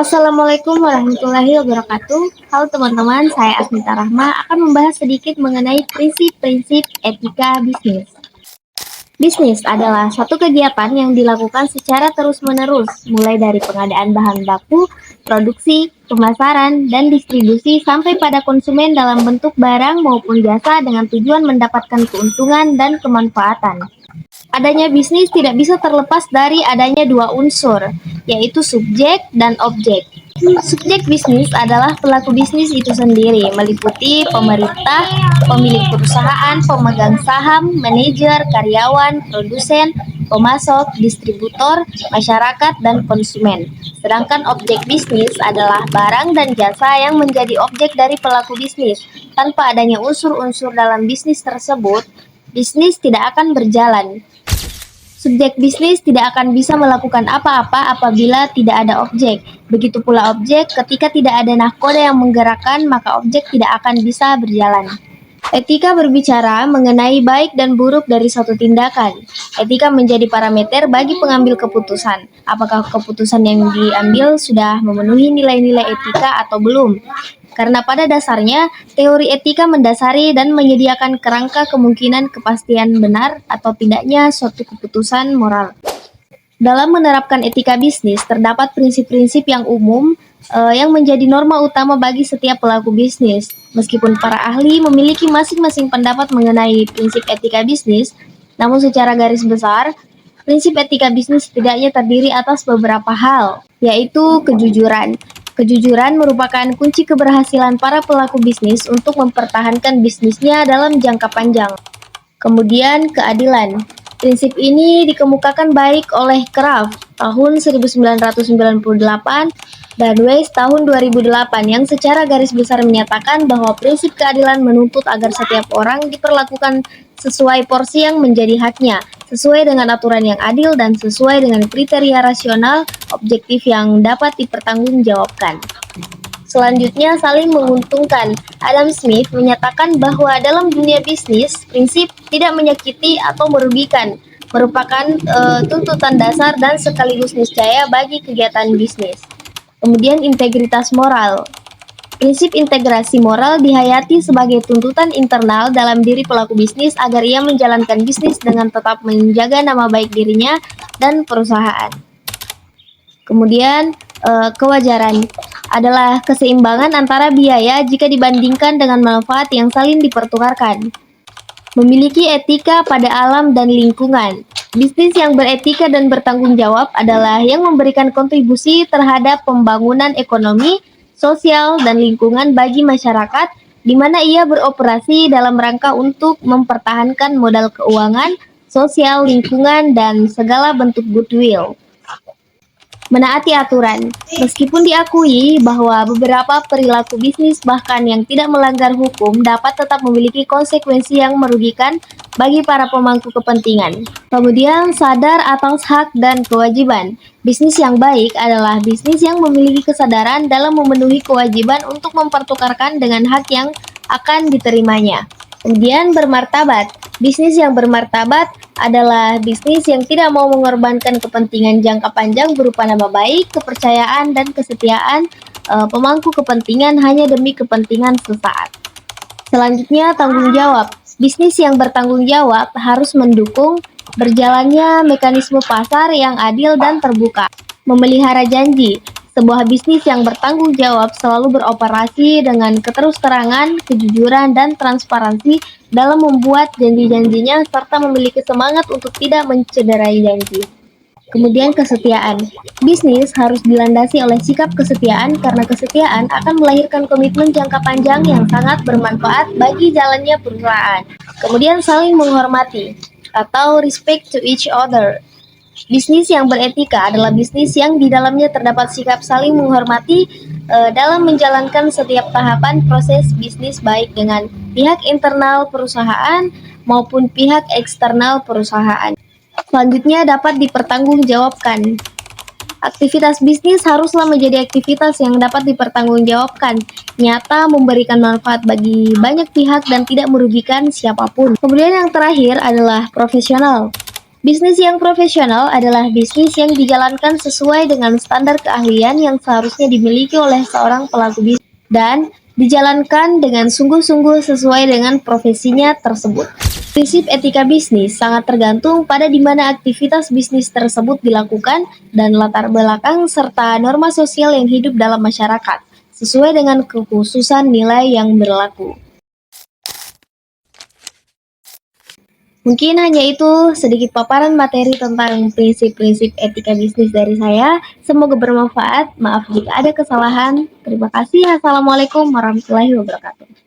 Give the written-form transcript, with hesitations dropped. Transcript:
Assalamualaikum warahmatullahi wabarakatuh. Halo teman-teman, saya Asmita Rahma akan membahas sedikit mengenai prinsip-prinsip etika bisnis. Bisnis adalah suatu kegiatan yang dilakukan secara terus-menerus, mulai dari pengadaan bahan baku, produksi, pemasaran, dan distribusi sampai pada konsumen dalam bentuk barang maupun jasa dengan tujuan mendapatkan keuntungan dan kemanfaatan. Adanya bisnis tidak bisa terlepas dari adanya dua unsur, yaitu subjek dan objek. Subjek bisnis adalah pelaku bisnis itu sendiri, meliputi pemerintah, pemilik perusahaan, pemegang saham, manajer, karyawan, produsen, pemasok, distributor, masyarakat, dan konsumen. Sedangkan objek bisnis adalah barang dan jasa yang menjadi objek dari pelaku bisnis. Tanpa adanya unsur-unsur dalam bisnis tersebut, bisnis tidak akan berjalan. Subjek bisnis tidak akan bisa melakukan apa-apa apabila tidak ada objek. Begitu pula objek, ketika tidak ada nahkoda yang menggerakkan, maka objek tidak akan bisa berjalan. Etika berbicara mengenai baik dan buruk dari suatu tindakan. Etika menjadi parameter bagi pengambil keputusan. Apakah keputusan yang diambil sudah memenuhi nilai-nilai etika atau belum? Karena pada dasarnya, teori etika mendasari dan menyediakan kerangka kemungkinan kepastian benar atau tidaknya suatu keputusan moral. Dalam menerapkan etika bisnis, terdapat prinsip-prinsip yang umum yang menjadi norma utama bagi setiap pelaku bisnis. Meskipun para ahli memiliki masing-masing pendapat mengenai prinsip etika bisnis, namun secara garis besar, prinsip etika bisnis setidaknya terdiri atas beberapa hal, yaitu kejujuran. Kejujuran merupakan kunci keberhasilan para pelaku bisnis untuk mempertahankan bisnisnya dalam jangka panjang. Kemudian, keadilan. Prinsip ini dikemukakan baik oleh Kraft tahun 1998 dan Weiss tahun 2008 yang secara garis besar menyatakan bahwa prinsip keadilan menuntut agar setiap orang diperlakukan sesuai porsi yang menjadi haknya, sesuai dengan aturan yang adil dan sesuai dengan kriteria rasional, objektif yang dapat dipertanggungjawabkan. Selanjutnya, saling menguntungkan. Adam Smith menyatakan bahwa dalam dunia bisnis, prinsip tidak menyakiti atau merugikan merupakan tuntutan dasar dan sekaligus niscaya bagi kegiatan bisnis. Kemudian integritas moral. Prinsip integrasi moral dihayati sebagai tuntutan internal dalam diri pelaku bisnis agar ia menjalankan bisnis dengan tetap menjaga nama baik dirinya dan perusahaan. Kemudian, kewajaran adalah keseimbangan antara biaya jika dibandingkan dengan manfaat yang saling dipertukarkan. Memiliki etika pada alam dan lingkungan. Bisnis yang beretika dan bertanggung jawab adalah yang memberikan kontribusi terhadap pembangunan ekonomi, sosial, dan lingkungan bagi masyarakat, di mana ia beroperasi dalam rangka untuk mempertahankan modal keuangan, sosial, lingkungan, dan segala bentuk goodwill. Menaati aturan. Meskipun diakui bahwa beberapa perilaku bisnis bahkan yang tidak melanggar hukum dapat tetap memiliki konsekuensi yang merugikan bagi para pemangku kepentingan. Kemudian, sadar atas hak dan kewajiban. Bisnis yang baik adalah bisnis yang memiliki kesadaran dalam memenuhi kewajiban untuk mempertukarkan dengan hak yang akan diterimanya. Kemudian, bermartabat. Bisnis yang bermartabat adalah bisnis yang tidak mau mengorbankan kepentingan jangka panjang berupa nama baik, kepercayaan, dan kesetiaan pemangku kepentingan hanya demi kepentingan sesaat. Selanjutnya, tanggung jawab. Bisnis yang bertanggung jawab harus mendukung berjalannya mekanisme pasar yang adil dan terbuka. Memelihara janji. Sebuah bisnis yang bertanggung jawab selalu beroperasi dengan keterus-terangan, kejujuran, dan transparansi dalam membuat janji-janjinya serta memiliki semangat untuk tidak mencederai janji. Kemudian kesetiaan. Bisnis harus dilandasi oleh sikap kesetiaan karena kesetiaan akan melahirkan komitmen jangka panjang yang sangat bermanfaat bagi jalannya perusahaan. Kemudian saling menghormati atau respect to each other. Bisnis yang beretika adalah bisnis yang di dalamnya terdapat sikap saling menghormati dalam menjalankan setiap tahapan proses bisnis baik dengan pihak internal perusahaan maupun pihak eksternal perusahaan. Selanjutnya dapat dipertanggungjawabkan. Aktivitas bisnis haruslah menjadi aktivitas yang dapat dipertanggungjawabkan, nyata, memberikan manfaat bagi banyak pihak dan tidak merugikan siapapun. Kemudian yang terakhir adalah profesional. Bisnis yang profesional adalah bisnis yang dijalankan sesuai dengan standar keahlian yang seharusnya dimiliki oleh seorang pelaku bisnis dan dijalankan dengan sungguh-sungguh sesuai dengan profesinya tersebut. Prinsip etika bisnis sangat tergantung pada di mana aktivitas bisnis tersebut dilakukan dan latar belakang serta norma sosial yang hidup dalam masyarakat, sesuai dengan kekhususan nilai yang berlaku. Mungkin hanya itu sedikit paparan materi tentang prinsip-prinsip etika bisnis dari saya. Semoga bermanfaat. Maaf jika ada kesalahan. Terima kasih. Assalamualaikum warahmatullahi wabarakatuh.